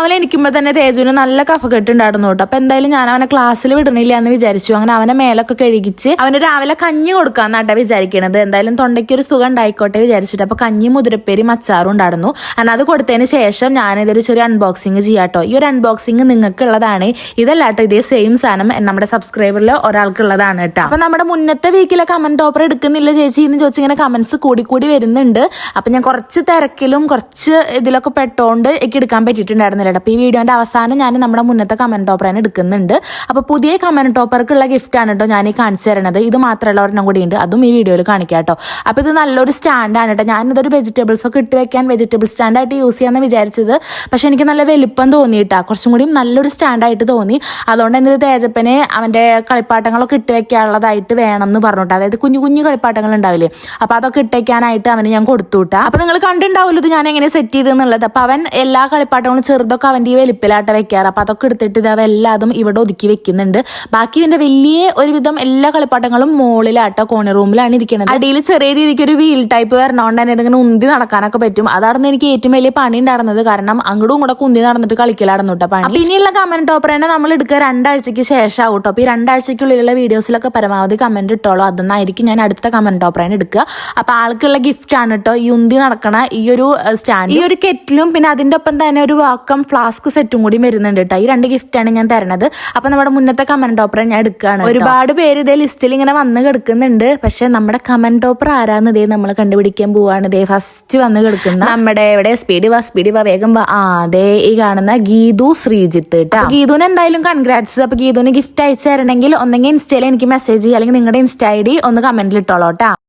രാവിലെ എണീക്കുമ്പോൾ തന്നെ തേജുവിന് നല്ല കഫക്കെട്ടുണ്ടായിരുന്നു കേട്ടോ. അപ്പൊ എന്തായാലും ഞാൻ അവനെ ക്ലാസ്സിൽ വിടണില്ല എന്ന് വിചാരിച്ചു. അങ്ങനെ അവനെ മേലൊക്കെ കഴുകിച്ച് അവന് രാവിലെ കഞ്ഞി കൊടുക്കാന്നാട്ടാ വിചാരിക്കണത്. എന്തായാലും തൊണ്ടയ്ക്ക് ഒരു സുഖം ഉണ്ടായിക്കോട്ടെ വിചാരിച്ചിട്ട്. അപ്പൊ കഞ്ഞി മുതിരപ്പേരി അച്ചാറും ഉണ്ടായിരുന്നു. എന്നാൽ അത് കൊടുത്തതിന് ശേഷം ഞാനിതൊരു ചെറിയ അൺബോക്സിങ് ചെയ്യാട്ടോ. ഈ ഒരു അൺബോക്സിങ് നിങ്ങൾക്ക് ഉള്ളതാണ്. ഇതല്ലാട്ടോ, ഇതേ സെയിം സാധനം നമ്മുടെ സബ്സ്ക്രൈബറിൽ ഒരാൾക്കുള്ളതാണ് കേട്ടോ. അപ്പൊ നമ്മുടെ മുന്നത്തെ വീക്കിലെ കമന്റ് ടോപ്പർ എടുക്കുന്നില്ല ചേച്ചി എന്ന് ചോദിച്ചിങ്ങനെ കമന്റ്സ് കൂടി വരുന്നുണ്ട്. അപ്പൊ ഞാൻ കുറച്ച് തിരക്കിലും കുറച്ച് ഇതിലൊക്കെ പെട്ടോണ്ട് എനിക്ക് എടുക്കാൻ പറ്റിയിട്ടുണ്ടായിരുന്നില്ല. അപ്പൊ ഈ വീഡിയോന്റെ അവസാനം ഞാൻ നമ്മുടെ മുന്നത്തെ കമന്റ് ടോപ്പറിനെ എടുക്കുന്നുണ്ട്. അപ്പൊ പുതിയ കമന്റ് ടോപ്പർക്കുള്ള ഗിഫ്റ്റ് ആണ് കേട്ടോ ഞാൻ ഈ കാണിച്ചു തരണത്. ഇത് മാത്രമല്ല ഒരെണ്ണം കൂടി ഉണ്ട്, അതും ഈ വീഡിയോയിൽ കാണിക്കാം കേട്ടോ. അപ്പൊ ഇത് നല്ലൊരു സ്റ്റാൻഡാണ് കേട്ടോ. ഞാനിതൊരു വെജിറ്റബിൾസ് ഒക്കെ ഇട്ട് വെക്കാൻ വെജിറ്റബിൾ സ്റ്റാൻഡായിട്ട് യൂസ് ചെയ്യാന്ന് വിചാരിച്ചത്. പക്ഷെ എനിക്ക് നല്ല വലിപ്പം തോന്നിയിട്ടാ, കുറച്ചും കൂടി നല്ലൊരു സ്റ്റാൻഡായിട്ട് തോന്നി. അതുകൊണ്ട് തന്നെ ഇത് തേജപ്പനെ അവന്റെ കളിപ്പാട്ടങ്ങളൊക്കെ ഇട്ട് വെക്കാനുള്ളതായിട്ട് വേണം എന്ന് പറഞ്ഞിട്ട്, അതായത് കുഞ്ഞു കുഞ്ഞു കളിപ്പാട്ടങ്ങൾ ഉണ്ടാവില്ലേ, അപ്പൊ അതൊക്കെ ഇട്ടേക്കാനായിട്ട് അവന് ഞാൻ കൊടുത്തുവിട്ടാ. അപ്പൊ നിങ്ങൾ കണ്ടിട്ടുണ്ടാവില്ല ഇത് ഞാൻ എങ്ങനെ സെറ്റ് ചെയ്തെന്നുള്ളത്. അപ്പൊ അവൻ എല്ലാ കളിപ്പാട്ടങ്ങളും ചെറുതൊക്കെ അവന്റെ ഈ വലിപ്പിലാട്ട വെക്കാറ്. അപ്പൊ അതൊക്കെ എടുത്തിട്ട് ഇത് അവ എല്ലാതും ഇവിടെ ഒതുക്കി വെക്കുന്നുണ്ട്. ബാക്കി ഇവന്റെ വലിയ ഒരുവിധം എല്ലാ കളിപ്പാട്ടങ്ങളും മുകളിലാട്ടോ, കോണി റൂമിലാണ് ഇരിക്കുന്നത്. അടിയിൽ ചെറിയ രീതിക്ക് ഒരു വീൽ ടൈപ്പ് വരണോണ്ട് തന്നെ ഇതിങ്ങനെ ഉന്തി നടക്കാനൊക്കെ പറ്റും. അതായിരുന്നു എനിക്ക് ഏറ്റവും വലിയ പണി ഉണ്ടായിരുന്നത്. കാരണം അങ്ങോട്ടും ഇങ്ങോട്ടൊക്കെ ഉന്തി നടന്നിട്ട് കളിക്കലായിരുന്നു കേട്ടോ പണി. അപ്പൊ ഇനിയുള്ള കമന്റ് ടോപ്പർ തന്നെ നമ്മൾ എടുക്കുക 2 ആഴ്ചയ്ക്ക് ശേഷം ആവട്ടോ. അപ്പൊ ഈ 2 ആഴ്ചക്കുള്ളിലുള്ള വീഡിയോസിലൊക്കെ പരമാവധി കമന്റ് ഇട്ടോളൂ. അതൊന്നായിരിക്കും ഞാൻ അടുത്ത കമന്റ് ടോപ്പറാണ് എടുക്കുക. അപ്പൊ ആൾക്കുള്ള ഗിഫ്റ്റ് ആണ് കേട്ടോ ഈ ഉന്തി നടക്കണ ഈ ഒരു സ്റ്റാൻഡ്, ഈ ഒരു കെറ്റിലും പിന്നെ അതിന്റെ ഒപ്പം തന്നെ ഒരു വാക്കം ഫ്ലാസ്ക് സെറ്റും കൂടി വരുന്നുണ്ട് കേട്ടോ. ഈ 2 ഗിഫ്റ്റാണ് ഞാൻ തരണത്. അപ്പൊ നമ്മുടെ മുന്നത്തെ കമന്റ് ടോപ്പറെ ഞാൻ എടുക്കുകയാണ്. ഒരുപാട് പേര് ഇതേ ലിസ്റ്റിൽ ഇങ്ങനെ വന്ന് കിടക്കുന്നുണ്ട്. പക്ഷെ നമ്മുടെ കമന്റ് ടോപ്പർ ആരാന്ന് ഇതേ നമ്മൾ കണ്ടുപിടിക്കാൻ പോവാണ്. ഇതേ ഫസ്റ്റ് വന്ന് കിടക്കുന്ന നമ്മുടെ ഇവിടെ സ്പീഡ് വാ വേഗം വാ. അതെ ഈ കാണുന്ന ഗീതു ശ്രീജിത്ത് കേട്ടോ. ഗീതുവിന് എന്തായാലും കൺഗ്രാറ്റ്സ്. അപ്പൊ ഗീതുവിന് ഗിഫ്റ്റ് അയച്ചു തരണമെങ്കിൽ ഒന്നെങ്കിൽ ഇൻസ്റ്റയിൽ എനിക്ക് മെസ്സേജ് ചെയ്യുക, അല്ലെങ്കിൽ നിങ്ങളുടെ ഇൻസ്റ്റ ID ഒന്ന് കമന്റിൽ ഇട്ടോളൂ കേട്ടോ.